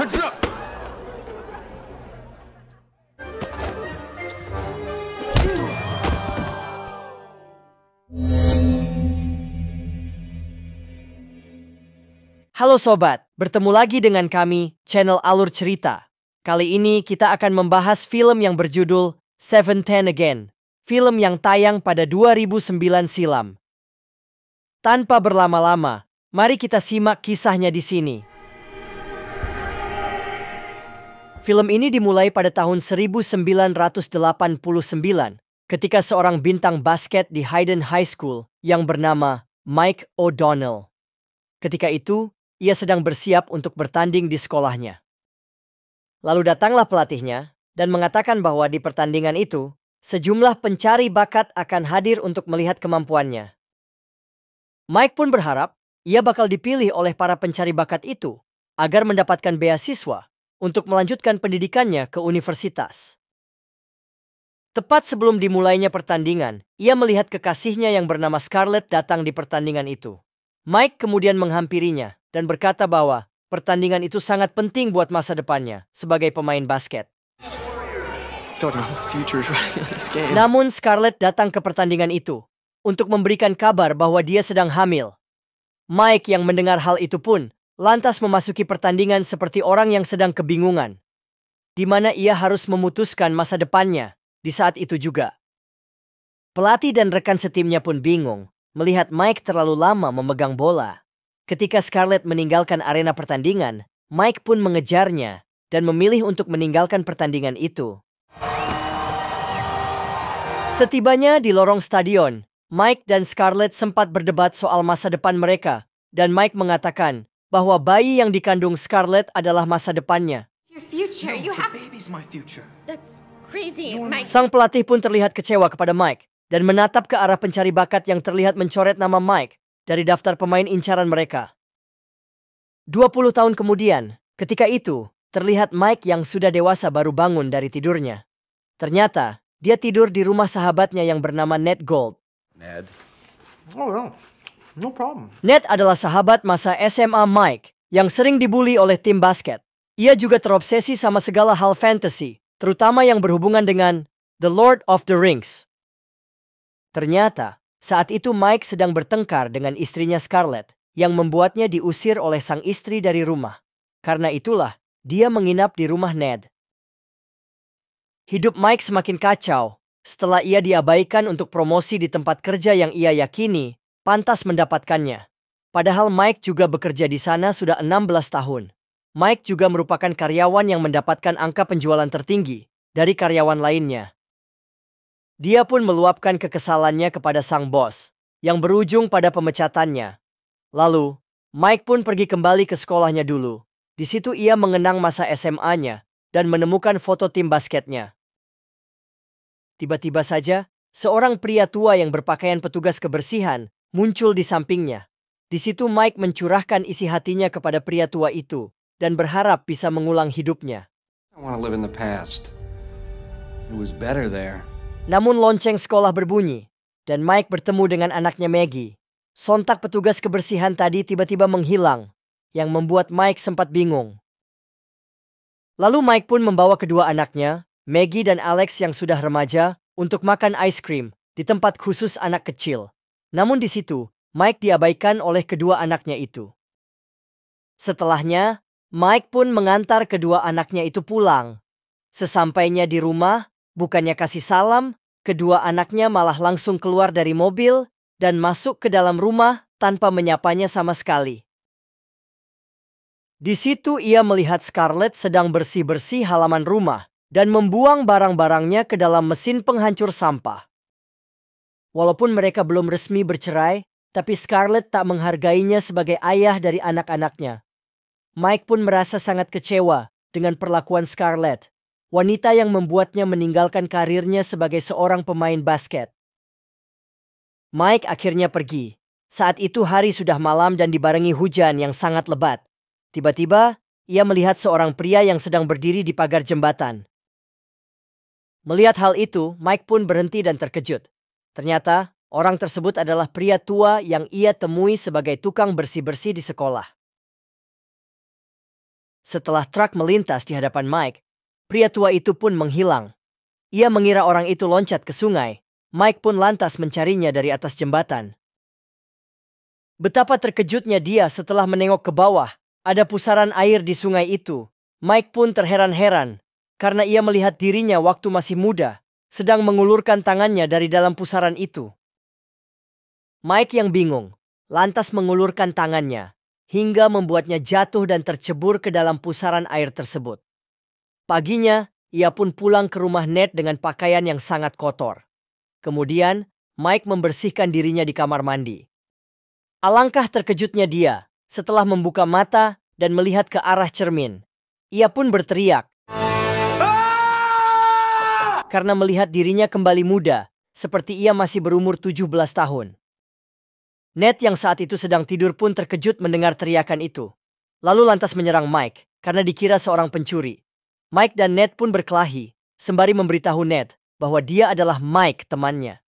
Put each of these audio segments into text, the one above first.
Halo sobat, bertemu lagi dengan kami, channel Alur Cerita. Kali ini kita akan membahas film yang berjudul Seven Ten Again, film yang tayang pada 2009 silam. Tanpa berlama-lama, mari kita simak kisahnya di sini. Film ini dimulai pada tahun 1989 ketika seorang bintang basket di Hayden High School yang bernama Mike O'Donnell. Ketika itu, ia sedang bersiap untuk bertanding di sekolahnya. Lalu datanglah pelatihnya dan mengatakan bahwa di pertandingan itu, sejumlah pencari bakat akan hadir untuk melihat kemampuannya. Mike pun berharap ia bakal dipilih oleh para pencari bakat itu agar mendapatkan beasiswa untuk melanjutkan pendidikannya ke universitas. Tepat sebelum dimulainya pertandingan, ia melihat kekasihnya yang bernama Scarlett datang di pertandingan itu. Mike kemudian menghampirinya dan berkata bahwa pertandingan itu sangat penting buat masa depannya sebagai pemain basket. Namun Scarlett datang ke pertandingan itu untuk memberikan kabar bahwa dia sedang hamil. Mike yang mendengar hal itu pun lantas memasuki pertandingan seperti orang yang sedang kebingungan, di mana ia harus memutuskan masa depannya di saat itu juga. Pelatih dan rekan setimnya pun bingung melihat Mike terlalu lama memegang bola. Ketika Scarlett meninggalkan arena pertandingan, Mike pun mengejarnya dan memilih untuk meninggalkan pertandingan itu. Setibanya di lorong stadion, Mike dan Scarlett sempat berdebat soal masa depan mereka, dan Mike mengatakan bahwa bayi yang dikandung Scarlett adalah masa depannya. Sang pelatih pun terlihat kecewa kepada Mike dan menatap ke arah pencari bakat yang terlihat mencoret nama Mike dari daftar pemain incaran mereka. 20 tahun kemudian, ketika itu, terlihat Mike yang sudah dewasa baru bangun dari tidurnya. Ternyata, dia tidur di rumah sahabatnya yang bernama Ned Gold. Ned? Oh, no problem. Ned adalah sahabat masa SMA Mike yang sering dibully oleh tim basket. Ia juga terobsesi sama segala hal fantasy, terutama yang berhubungan dengan The Lord of the Rings. Ternyata, saat itu Mike sedang bertengkar dengan istrinya Scarlett yang membuatnya diusir oleh sang istri dari rumah. Karena itulah, dia menginap di rumah Ned. Hidup Mike semakin kacau setelah ia diabaikan untuk promosi di tempat kerja yang ia yakini pantas mendapatkannya. Padahal Mike juga bekerja di sana sudah 16 tahun. Mike juga merupakan karyawan yang mendapatkan angka penjualan tertinggi dari karyawan lainnya. Dia pun meluapkan kekesalannya kepada sang bos, yang berujung pada pemecatannya. Lalu, Mike pun pergi kembali ke sekolahnya dulu. Di situ ia mengenang masa SMA-nya dan menemukan foto tim basketnya. Tiba-tiba saja, seorang pria tua yang berpakaian petugas kebersihan muncul di sampingnya. Di situ Mike mencurahkan isi hatinya kepada pria tua itu dan berharap bisa mengulang hidupnya. I want to live in the past. It was better there. Namun lonceng sekolah berbunyi, dan Mike bertemu dengan anaknya Maggie. Sontak petugas kebersihan tadi tiba-tiba menghilang, yang membuat Mike sempat bingung. Lalu Mike pun membawa kedua anaknya, Maggie dan Alex yang sudah remaja, untuk makan ice cream di tempat khusus anak kecil. Namun di situ, Mike diabaikan oleh kedua anaknya itu. Setelahnya, Mike pun mengantar kedua anaknya itu pulang. Sesampainya di rumah, bukannya kasih salam, kedua anaknya malah langsung keluar dari mobil dan masuk ke dalam rumah tanpa menyapanya sama sekali. Di situ ia melihat Scarlett sedang bersih-bersih halaman rumah dan membuang barang-barangnya ke dalam mesin penghancur sampah. Walaupun mereka belum resmi bercerai, tapi Scarlett tak menghargainya sebagai ayah dari anak-anaknya. Mike pun merasa sangat kecewa dengan perlakuan Scarlett, wanita yang membuatnya meninggalkan karirnya sebagai seorang pemain basket. Mike akhirnya pergi. Saat itu hari sudah malam dan dibarengi hujan yang sangat lebat. Tiba-tiba, ia melihat seorang pria yang sedang berdiri di pagar jembatan. Melihat hal itu, Mike pun berhenti dan terkejut. Ternyata, orang tersebut adalah pria tua yang ia temui sebagai tukang bersih-bersih di sekolah. Setelah truk melintas di hadapan Mike, pria tua itu pun menghilang. Ia mengira orang itu loncat ke sungai. Mike pun lantas mencarinya dari atas jembatan. Betapa terkejutnya dia setelah menengok ke bawah. Ada pusaran air di sungai itu. Mike pun terheran-heran karena ia melihat dirinya waktu masih muda, sedang mengulurkan tangannya dari dalam pusaran itu. Mike yang bingung, lantas mengulurkan tangannya, hingga membuatnya jatuh dan tercebur ke dalam pusaran air tersebut. Paginya, ia pun pulang ke rumah Ned dengan pakaian yang sangat kotor. Kemudian, Mike membersihkan dirinya di kamar mandi. Alangkah terkejutnya dia setelah membuka mata dan melihat ke arah cermin. Ia pun berteriak karena melihat dirinya kembali muda, seperti ia masih berumur 17 tahun. Ned yang saat itu sedang tidur pun terkejut mendengar teriakan itu. Lalu lantas menyerang Mike karena dikira seorang pencuri. Mike dan Ned pun berkelahi, sembari memberitahu Ned bahwa dia adalah Mike temannya.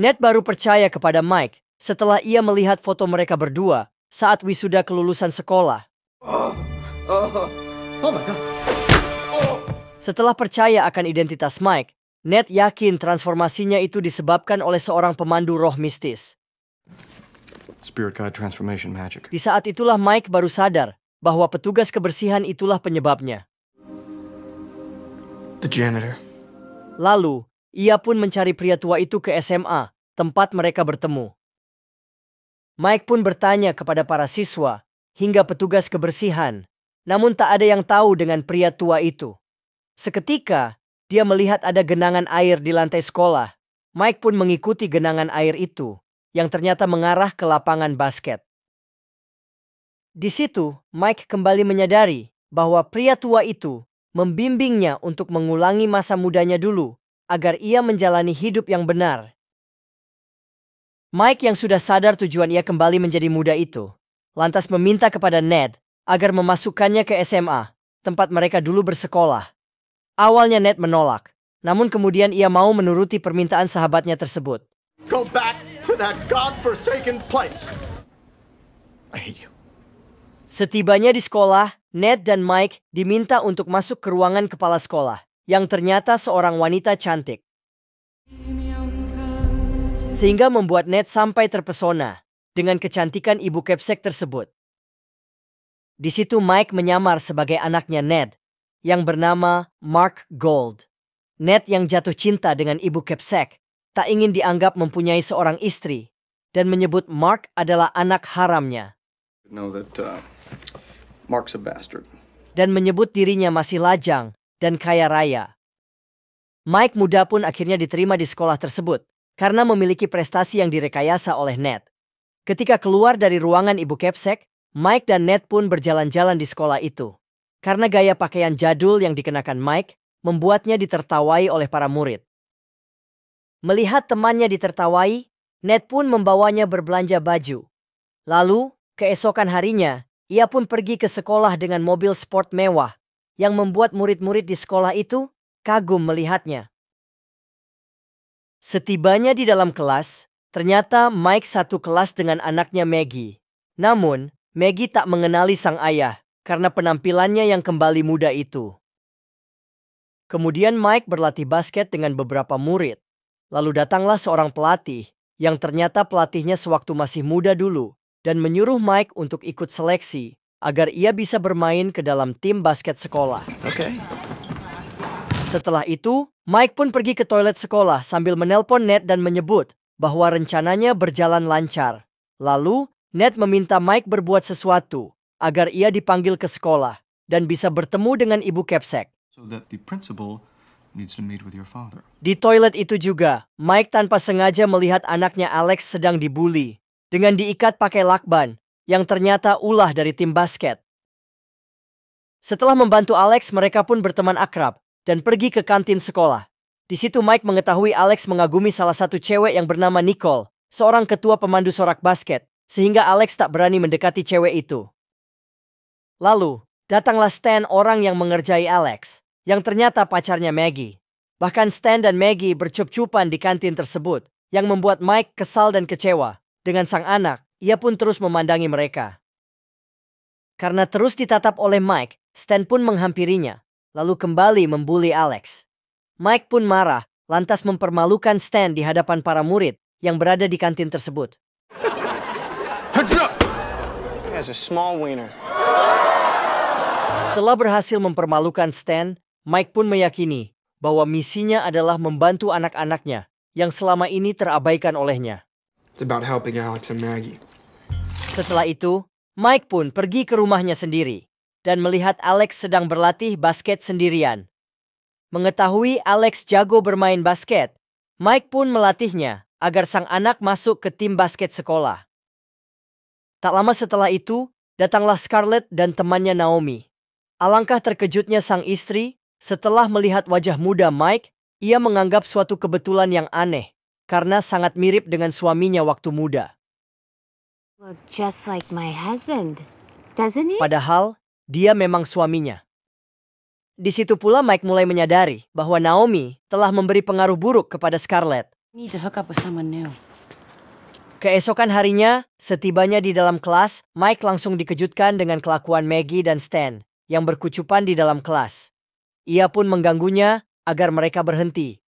Ned baru percaya kepada Mike setelah ia melihat foto mereka berdua saat wisuda kelulusan sekolah. Oh my God. Setelah percaya akan identitas Mike, Ned yakin transformasinya itu disebabkan oleh seorang pemandu roh mistis. Spirit guide transformation magic. Di saat itulah Mike baru sadar bahwa petugas kebersihan itulah penyebabnya. The janitor. Lalu, ia pun mencari pria tua itu ke SMA, tempat mereka bertemu. Mike pun bertanya kepada para siswa, hingga petugas kebersihan, namun tak ada yang tahu dengan pria tua itu. Seketika, dia melihat ada genangan air di lantai sekolah. Mike pun mengikuti genangan air itu, yang ternyata mengarah ke lapangan basket. Di situ, Mike kembali menyadari bahwa pria tua itu membimbingnya untuk mengulangi masa mudanya dulu, agar ia menjalani hidup yang benar. Mike yang sudah sadar tujuan ia kembali menjadi muda itu, lantas meminta kepada Ned agar memasukkannya ke SMA, tempat mereka dulu bersekolah. Awalnya Ned menolak, namun kemudian ia mau menuruti permintaan sahabatnya tersebut. Go back to that godforsaken place. I hate you. Setibanya di sekolah, Ned dan Mike diminta untuk masuk ke ruangan kepala sekolah, yang ternyata seorang wanita cantik. Sehingga membuat Ned sampai terpesona dengan kecantikan ibu Kepsek tersebut. Di situ Mike menyamar sebagai anaknya Ned, yang bernama Mark Gold. Ned yang jatuh cinta dengan ibu Kepsek, tak ingin dianggap mempunyai seorang istri, dan menyebut Mark adalah anak haramnya. Know that Mark's a bastard. Dan menyebut dirinya masih lajang dan kaya raya. Mike muda pun akhirnya diterima di sekolah tersebut karena memiliki prestasi yang direkayasa oleh Ned. Ketika keluar dari ruangan ibu Kepsek, Mike dan Ned pun berjalan-jalan di sekolah itu. Karena gaya pakaian jadul yang dikenakan Mike membuatnya ditertawai oleh para murid. Melihat temannya ditertawai, Ned pun membawanya berbelanja baju. Lalu, keesokan harinya, ia pun pergi ke sekolah dengan mobil sport mewah yang membuat murid-murid di sekolah itu kagum melihatnya. Setibanya di dalam kelas, ternyata Mike satu kelas dengan anaknya Maggie. Namun, Maggie tak mengenali sang ayah karena penampilannya yang kembali muda itu. Kemudian Mike berlatih basket dengan beberapa murid. Lalu datanglah seorang pelatih yang ternyata pelatihnya sewaktu masih muda dulu, dan menyuruh Mike untuk ikut seleksi agar ia bisa bermain ke dalam tim basket sekolah. Okay. Setelah itu, Mike pun pergi ke toilet sekolah sambil menelpon Ned dan menyebut bahwa rencananya berjalan lancar. Lalu, Ned meminta Mike berbuat sesuatu agar ia dipanggil ke sekolah dan bisa bertemu dengan ibu Kepsek. So that the principal needs to meet with your father. Di toilet itu juga, Mike tanpa sengaja melihat anaknya Alex sedang dibully dengan diikat pakai lakban yang ternyata ulah dari tim basket. Setelah membantu Alex, mereka pun berteman akrab dan pergi ke kantin sekolah. Di situ Mike mengetahui Alex mengagumi salah satu cewek yang bernama Nicole, seorang ketua pemandu sorak basket, sehingga Alex tak berani mendekati cewek itu. Lalu, datanglah Stan, orang yang mengerjai Alex, yang ternyata pacarnya Maggie. Bahkan Stan dan Maggie bercup-cupan di kantin tersebut, yang membuat Mike kesal dan kecewa. Dengan sang anak, ia pun terus memandangi mereka. Karena terus ditatap oleh Mike, Stan pun menghampirinya, lalu kembali membuli Alex. Mike pun marah, lantas mempermalukan Stan di hadapan para murid yang berada di kantin tersebut. Heads up! He has a small wiener. Setelah berhasil mempermalukan Stan, Mike pun meyakini bahwa misinya adalah membantu anak-anaknya yang selama ini terabaikan olehnya. It's about helping Alex and Maggie. Setelah itu, Mike pun pergi ke rumahnya sendiri dan melihat Alex sedang berlatih basket sendirian. Mengetahui Alex jago bermain basket, Mike pun melatihnya agar sang anak masuk ke tim basket sekolah. Tak lama setelah itu, datanglah Scarlett dan temannya Naomi. Alangkah terkejutnya sang istri setelah melihat wajah muda Mike. Ia menganggap suatu kebetulan yang aneh karena sangat mirip dengan suaminya waktu muda. Look just like my husband, doesn't he? Padahal, dia memang suaminya. Di situ pula Mike mulai menyadari bahwa Naomi telah memberi pengaruh buruk kepada Scarlett. Need to hook up with someone new. Keesokan harinya, setibanya di dalam kelas, Mike langsung dikejutkan dengan kelakuan Maggie dan Stan yang berkucupan di dalam kelas. Ia pun mengganggunya agar mereka berhenti.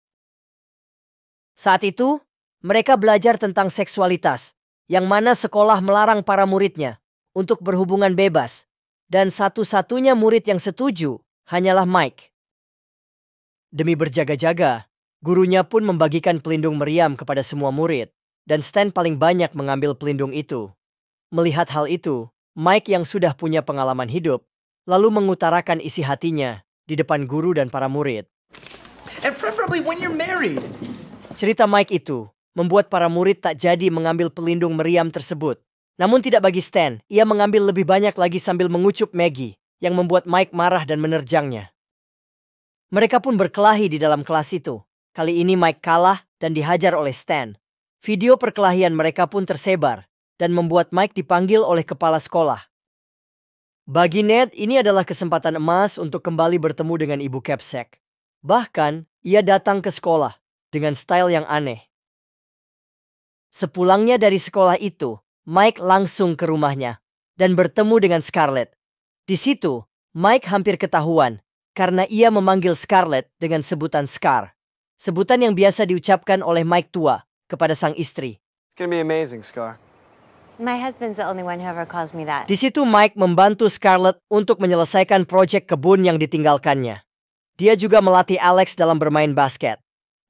Saat itu, mereka belajar tentang seksualitas, yang mana sekolah melarang para muridnya untuk berhubungan bebas, dan satu-satunya murid yang setuju hanyalah Mike. Demi berjaga-jaga, gurunya pun membagikan pelindung meriam kepada semua murid, dan Stan paling banyak mengambil pelindung itu. Melihat hal itu, Mike yang sudah punya pengalaman hidup, lalu mengutarakan isi hatinya di depan guru dan para murid. And preferably when you're married. Cerita Mike itu membuat para murid tak jadi mengambil pelindung meriam tersebut. Namun tidak bagi Stan, ia mengambil lebih banyak lagi sambil mengucup Maggie, yang membuat Mike marah dan menerjangnya. Mereka pun berkelahi di dalam kelas itu. Kali ini Mike kalah dan dihajar oleh Stan. Video perkelahian mereka pun tersebar, dan membuat Mike dipanggil oleh kepala sekolah. Bagi Ned, ini adalah kesempatan emas untuk kembali bertemu dengan Ibu Capsek. Bahkan, ia datang ke sekolah dengan style yang aneh. Sepulangnya dari sekolah itu, Mike langsung ke rumahnya dan bertemu dengan Scarlett. Di situ, Mike hampir ketahuan karena ia memanggil Scarlett dengan sebutan Scar. Sebutan yang biasa diucapkan oleh Mike tua kepada sang istri. It's gonna be amazing, Scar. My husband's the only one who ever calls me that. Di situ Mike membantu Scarlett untuk menyelesaikan proyek kebun yang ditinggalkannya. Dia juga melatih Alex dalam bermain basket.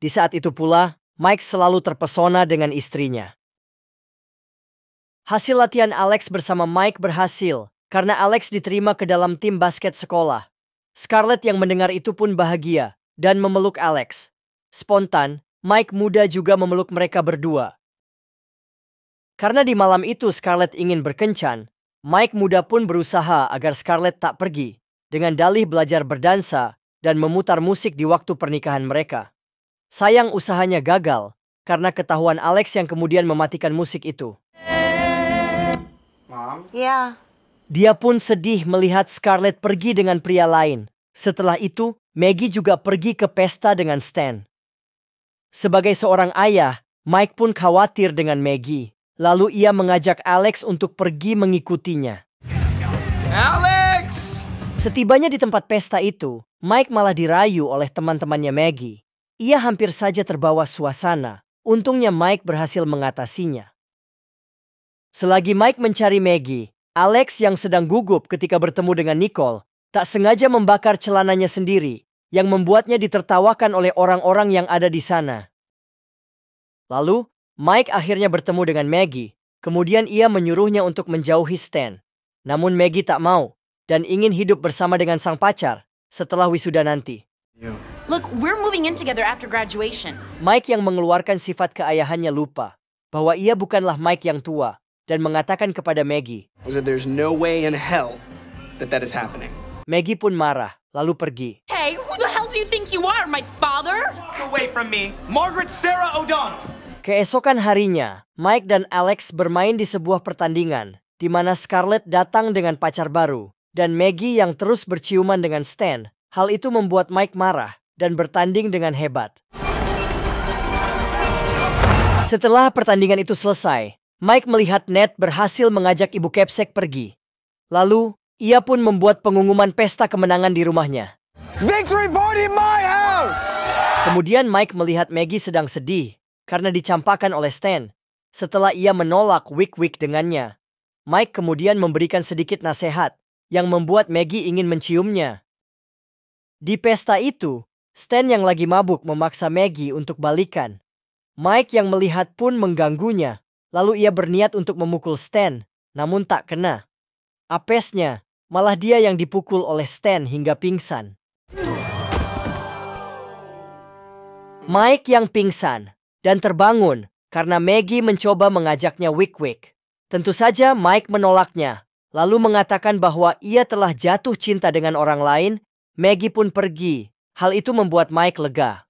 Di saat itu pula, Mike selalu terpesona dengan istrinya. Hasil latihan Alex bersama Mike berhasil karena Alex diterima ke dalam tim basket sekolah. Scarlett yang mendengar itu pun bahagia dan memeluk Alex. Spontan, Mike muda juga memeluk mereka berdua. Karena di malam itu Scarlett ingin berkencan, Mike muda pun berusaha agar Scarlett tak pergi dengan dalih belajar berdansa dan memutar musik di waktu pernikahan mereka. Sayang usahanya gagal karena ketahuan Alex yang kemudian mematikan musik itu. Mom? Yeah. Dia pun sedih melihat Scarlett pergi dengan pria lain. Setelah itu, Maggie juga pergi ke pesta dengan Stan. Sebagai seorang ayah, Mike pun khawatir dengan Maggie. Lalu ia mengajak Alex untuk pergi mengikutinya. Alex! Setibanya di tempat pesta itu, Mike malah dirayu oleh teman-temannya Maggie. Ia hampir saja terbawa suasana. Untungnya Mike berhasil mengatasinya. Selagi Mike mencari Maggie, Alex yang sedang gugup ketika bertemu dengan Nicole, tak sengaja membakar celananya sendiri, yang membuatnya ditertawakan oleh orang-orang yang ada di sana. Lalu, Mike akhirnya bertemu dengan Maggie, kemudian ia menyuruhnya untuk menjauhi Stan. Namun Maggie tak mau, dan ingin hidup bersama dengan sang pacar setelah wisuda nanti. Look, we're moving in together after graduation. Mike yang mengeluarkan sifat keayahannya lupa bahwa ia bukanlah Mike yang tua dan mengatakan kepada Maggie. There's no way in hell that is happening. Maggie pun marah, lalu pergi. Hey, who the hell do you think you are, my father? Walk away from me. Margaret Sarah O'Donnell. Keesokan harinya, Mike dan Alex bermain di sebuah pertandingan di mana Scarlett datang dengan pacar baru dan Maggie yang terus berciuman dengan Stan. Hal itu membuat Mike marah dan bertanding dengan hebat. Setelah pertandingan itu selesai, Mike melihat Ned berhasil mengajak Ibu Capsek pergi. Lalu, ia pun membuat pengumuman pesta kemenangan di rumahnya. Victory party in my house! Kemudian Mike melihat Maggie sedang sedih karena dicampakkan oleh Stan. Setelah ia menolak wik-wik dengannya, Mike kemudian memberikan sedikit nasihat yang membuat Maggie ingin menciumnya. Di pesta itu, Stan yang lagi mabuk memaksa Maggie untuk balikan. Mike yang melihat pun mengganggunya, lalu ia berniat untuk memukul Stan, namun tak kena. Apesnya, malah dia yang dipukul oleh Stan hingga pingsan. Mike yang pingsan dan terbangun karena Maggie mencoba mengajaknya wik-wik. Tentu saja Mike menolaknya, lalu mengatakan bahwa ia telah jatuh cinta dengan orang lain. Maggie pun pergi. Hal itu membuat Mike lega.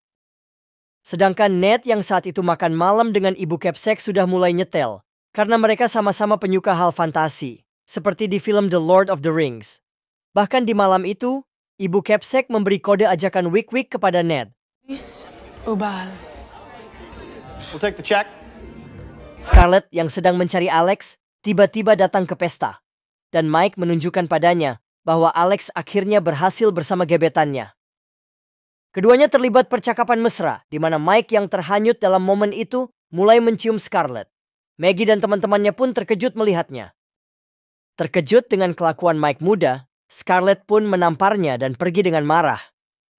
Sedangkan Ned yang saat itu makan malam dengan Ibu Kepsek sudah mulai nyetel, karena mereka sama-sama penyuka hal fantasi, seperti di film The Lord of the Rings. Bahkan di malam itu, Ibu Kepsek memberi kode ajakan wik-wik kepada Ned. We'll take the check. Scarlett yang sedang mencari Alex tiba-tiba datang ke pesta, dan Mike menunjukkan padanya bahwa Alex akhirnya berhasil bersama gebetannya. Keduanya terlibat percakapan mesra, di mana Mike yang terhanyut dalam momen itu mulai mencium Scarlett. Maggie dan teman-temannya pun terkejut melihatnya. Terkejut dengan kelakuan Mike muda, Scarlett pun menamparnya dan pergi dengan marah.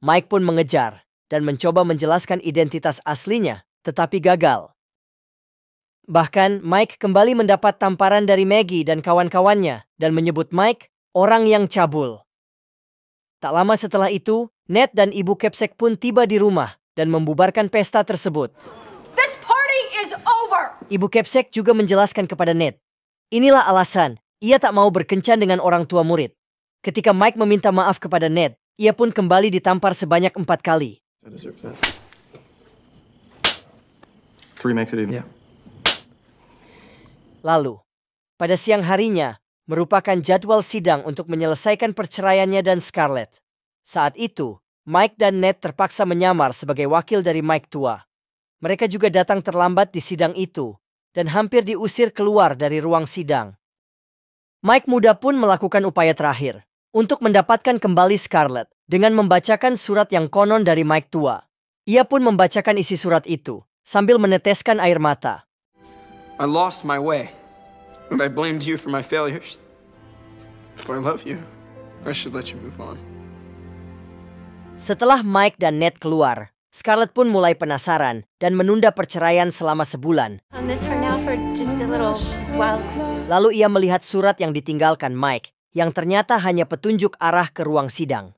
Mike pun mengejar dan mencoba menjelaskan identitas aslinya, tetapi gagal. Bahkan Mike kembali mendapat tamparan dari Maggie dan kawan-kawannya dan menyebut Mike orang yang cabul. Tak lama setelah itu, Ned dan Ibu Kepsek pun tiba di rumah dan membubarkan pesta tersebut. This party is over! Ibu Kepsek juga menjelaskan kepada Ned, inilah alasan ia tak mau berkencan dengan orang tua murid. Ketika Mike meminta maaf kepada Ned, ia pun kembali ditampar sebanyak 4 kali. 3 makes it even. Yeah. Lalu, pada siang harinya, merupakan jadwal sidang untuk menyelesaikan perceraiannya dan Scarlett. Saat itu, Mike dan Ned terpaksa menyamar sebagai wakil dari Mike tua. Mereka juga datang terlambat di sidang itu, dan hampir diusir keluar dari ruang sidang. Mike muda pun melakukan upaya terakhir untuk mendapatkan kembali Scarlett dengan membacakan surat yang konon dari Mike tua. Ia pun membacakan isi surat itu sambil meneteskan air mata. I lost my way, and I blamed you for my failures. If I love you, I should let you move on. Setelah Mike dan Ned keluar, Scarlett pun mulai penasaran dan menunda perceraian selama sebulan. On this for now for just a little while. Lalu ia melihat surat yang ditinggalkan Mike, yang ternyata hanya petunjuk arah ke ruang sidang.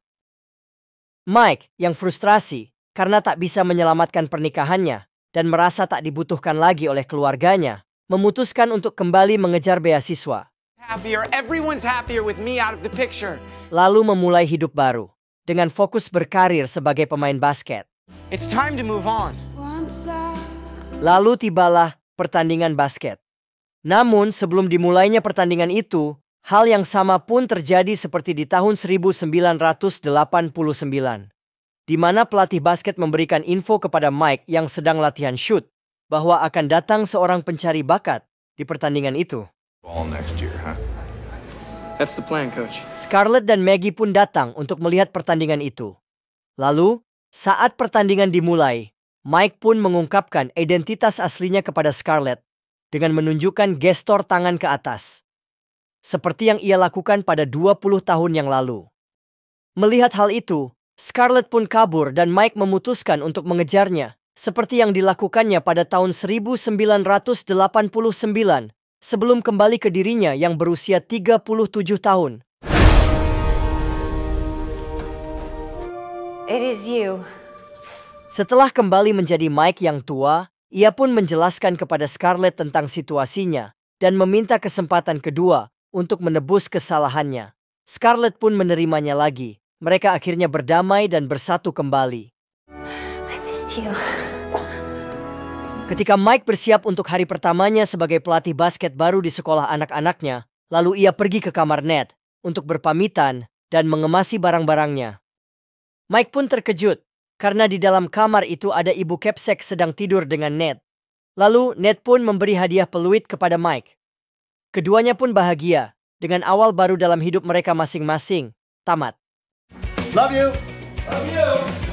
Mike yang frustrasi karena tak bisa menyelamatkan pernikahannya dan merasa tak dibutuhkan lagi oleh keluarganya, memutuskan untuk kembali mengejar beasiswa. Happier. Everyone's happier with me out of the picture. Lalu memulai hidup baru, dengan fokus berkarir sebagai pemain basket. It's time to move on. Lalu tibalah pertandingan basket. Namun sebelum dimulainya pertandingan itu, hal yang sama pun terjadi seperti di tahun 1989, di mana pelatih basket memberikan info kepada Mike yang sedang latihan shoot, bahwa akan datang seorang pencari bakat di pertandingan itu. Ball next year, huh? That's the plan, Coach. Scarlett dan Maggie pun datang untuk melihat pertandingan itu. Lalu, saat pertandingan dimulai, Mike pun mengungkapkan identitas aslinya kepada Scarlett dengan menunjukkan gestur tangan ke atas, seperti yang ia lakukan pada 20 tahun yang lalu. Melihat hal itu, Scarlett pun kabur dan Mike memutuskan untuk mengejarnya, seperti yang dilakukannya pada tahun 1989 sebelum kembali ke dirinya yang berusia 37 tahun. It is you. Setelah kembali menjadi Mike yang tua, ia pun menjelaskan kepada Scarlett tentang situasinya dan meminta kesempatan kedua untuk menebus kesalahannya. Scarlett pun menerimanya lagi. Mereka akhirnya berdamai dan bersatu kembali. I missed you. Ketika Mike bersiap untuk hari pertamanya sebagai pelatih basket baru di sekolah anak-anaknya, lalu ia pergi ke kamar Ned untuk berpamitan dan mengemasi barang-barangnya. Mike pun terkejut karena di dalam kamar itu ada Ibu Kepsek sedang tidur dengan Ned. Lalu Ned pun memberi hadiah peluit kepada Mike. Keduanya pun bahagia dengan awal baru dalam hidup mereka masing-masing. Tamat. Love you. Love you.